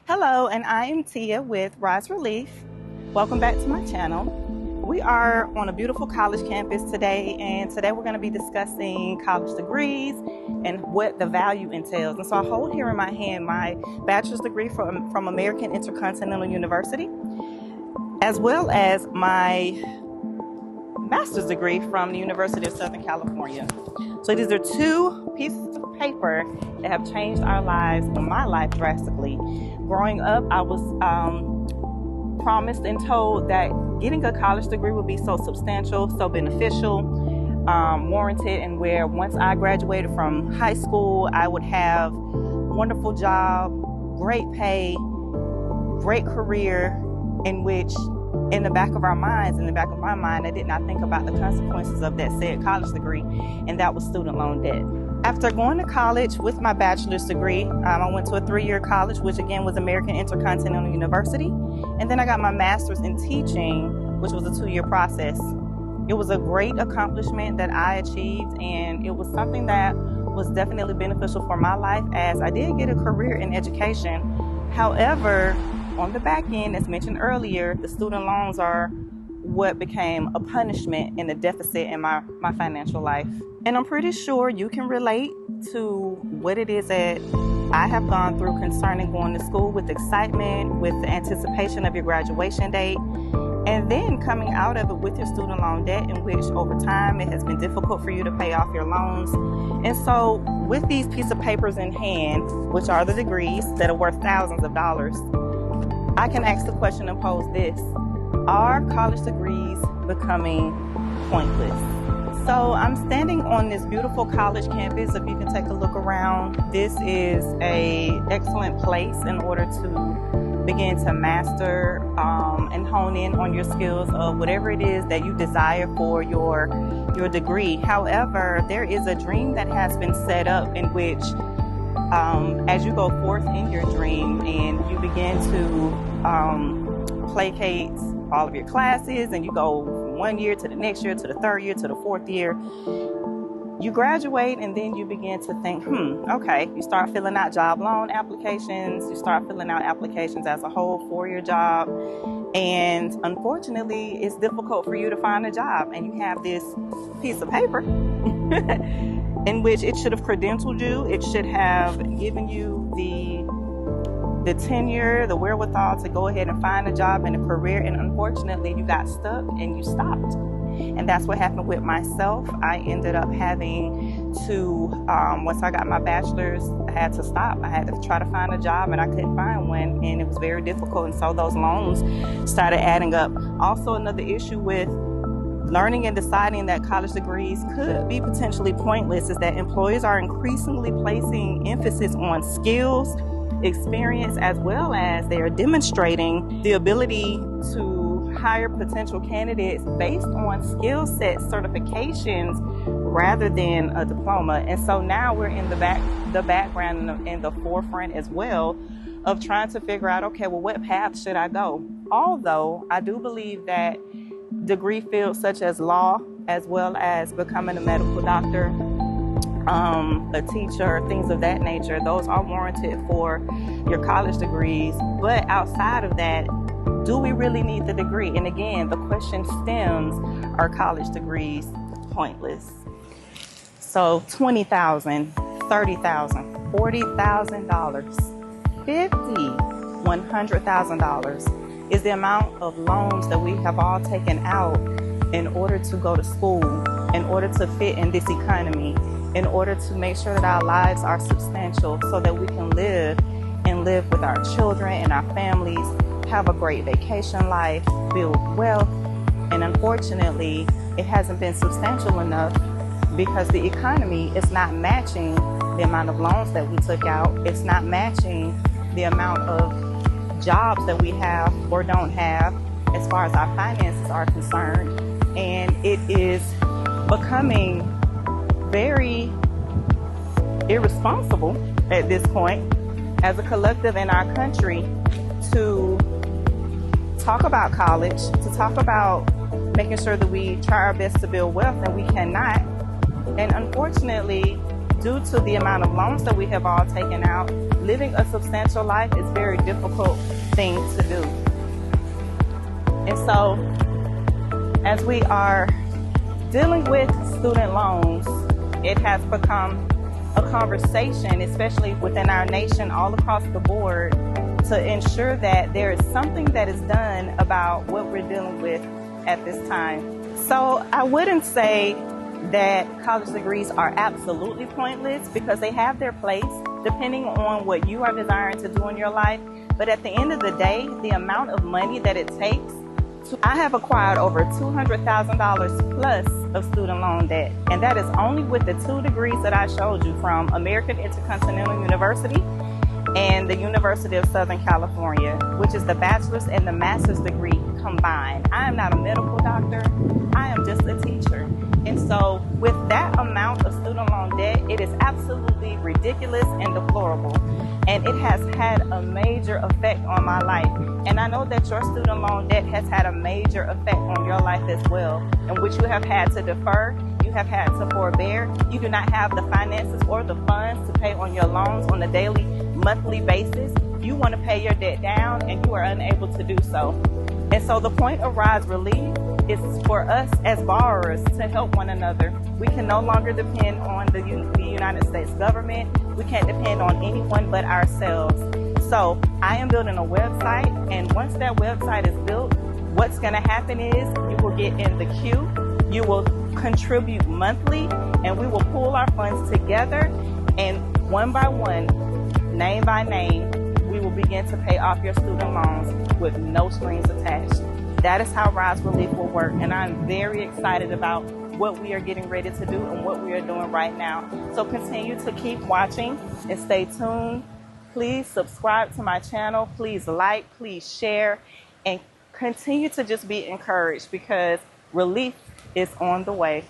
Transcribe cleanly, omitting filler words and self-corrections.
Hello, and I am Tia with RiseRelief. Welcome back to my channel. We are on a beautiful college campus today, and today we're going to be discussing college degrees and what the value entails. And so I hold here in my hand my bachelor's degree from American Intercontinental University, as well as my master's degree from the University of Southern California. So these are two pieces of paper that have changed our lives, or my life, drastically. Growing up, I was promised and told that getting a college degree would be so substantial, so beneficial, warranted, and where once I graduated from high school, I would have a wonderful job, great pay, great career, in which in the back of my mind, I did not think about the consequences of that said college degree, and that was student loan debt. After going to college with my bachelor's degree, I went to a 3-year college, which again was American Intercontinental University, and then I got my master's in teaching, which was a 2-year process. It was a great accomplishment that I achieved, and it was something that was definitely beneficial for my life, as I did get a career in education. However, on the back end, as mentioned earlier, the student loans are what became a punishment and a deficit in my financial life. And I'm pretty sure you can relate to what it is that I have gone through concerning going to school, with excitement, with the anticipation of your graduation date, and then coming out of it with your student loan debt, in which over time it has been difficult for you to pay off your loans. And so with these pieces of papers in hand, which are the degrees that are worth thousands of dollars, I can ask the question and pose this: are college degrees becoming pointless? So I'm standing on this beautiful college campus. If you can take a look around, this is an excellent place in order to begin to master and hone in on your skills of whatever it is that you desire for your degree. However, there is a dream that has been set up in which as you go forth in your dream and you begin to placate all of your classes, and you go from 1 year to the next year to the 3rd year to the 4th year, you graduate, and then you begin to think, okay, you start filling out job loan applications, you start filling out applications as a whole for your job, and unfortunately it's difficult for you to find a job, and you have this piece of paper in which it should have credentialed you, it should have given you the tenure, the wherewithal to go ahead and find a job and a career, and unfortunately you got stuck and you stopped. And that's what happened with myself. I ended up having to, once I got my bachelor's, I had to stop. I had to try to find a job, and I couldn't find one, and it was very difficult, and so those loans started adding up. Also, another issue with learning and deciding that college degrees could be potentially pointless is that employers are increasingly placing emphasis on skills, experience, as well as they are demonstrating the ability to hire potential candidates based on skill set certifications rather than a diploma. And so now we're in the background and the forefront as well of trying to figure out, okay, well, what path should I go? Although I do believe that degree fields such as law, as well as becoming a medical doctor, a teacher, things of that nature, those are warranted for your college degrees. But outside of that, do we really need the degree? And again, the question stems, are college degrees pointless? So $20,000, $30,000, $40,000, $50,000, $100,000 is the amount of loans that we have all taken out in order to go to school, in order to fit in this economy, in order to make sure that our lives are substantial so that we can live with our children and our families, have a great vacation life, build wealth. And unfortunately, it hasn't been substantial enough because the economy is not matching the amount of loans that we took out. It's not matching the amount of jobs that we have or don't have as far as our finances are concerned. And it is becoming very irresponsible at this point as a collective in our country to talk about college, to talk about making sure that we try our best to build wealth, and we cannot. And unfortunately, due to the amount of loans that we have all taken out, living a substantial life is a very difficult thing to do. And so, as we are dealing with student loans, it has become a conversation, especially within our nation, all across the board, to ensure that there is something that is done about what we're dealing with at this time. So I wouldn't say that college degrees are absolutely pointless, because they have their place depending on what you are desiring to do in your life. But at the end of the day, the amount of money that it takes, I have acquired over $200,000 plus of student loan debt, and that is only with the 2 degrees that I showed you from American Intercontinental University and the University of Southern California, which is the bachelor's and the master's degree combined. I am not a medical doctor, I am just a teacher. And so with that amount of student loan debt, it is absolutely ridiculous and deplorable. And it has had a major effect on my life. And I know that your student loan debt has had a major effect on your life as well, in which you have had to defer, you have had to forbear, you do not have the finances or the funds to pay on your loans on a daily, monthly basis. You want to pay your debt down and you are unable to do so. And so the point of RiseRelief is for us as borrowers to help one another. We can no longer depend on the United States government. We can't depend on anyone but ourselves. So I am building a website, and once that website is built, what's going to happen is you will get in the queue, you will contribute monthly, and we will pool our funds together, and one by one, name by name, we will begin to pay off your student loans with no strings attached. That is how RiseRelief will work, and I'm very excited about what we are getting ready to do and what we are doing right now. So continue to keep watching and stay tuned. Please subscribe to my channel. Please like, please share, and continue to just be encouraged, because relief is on the way.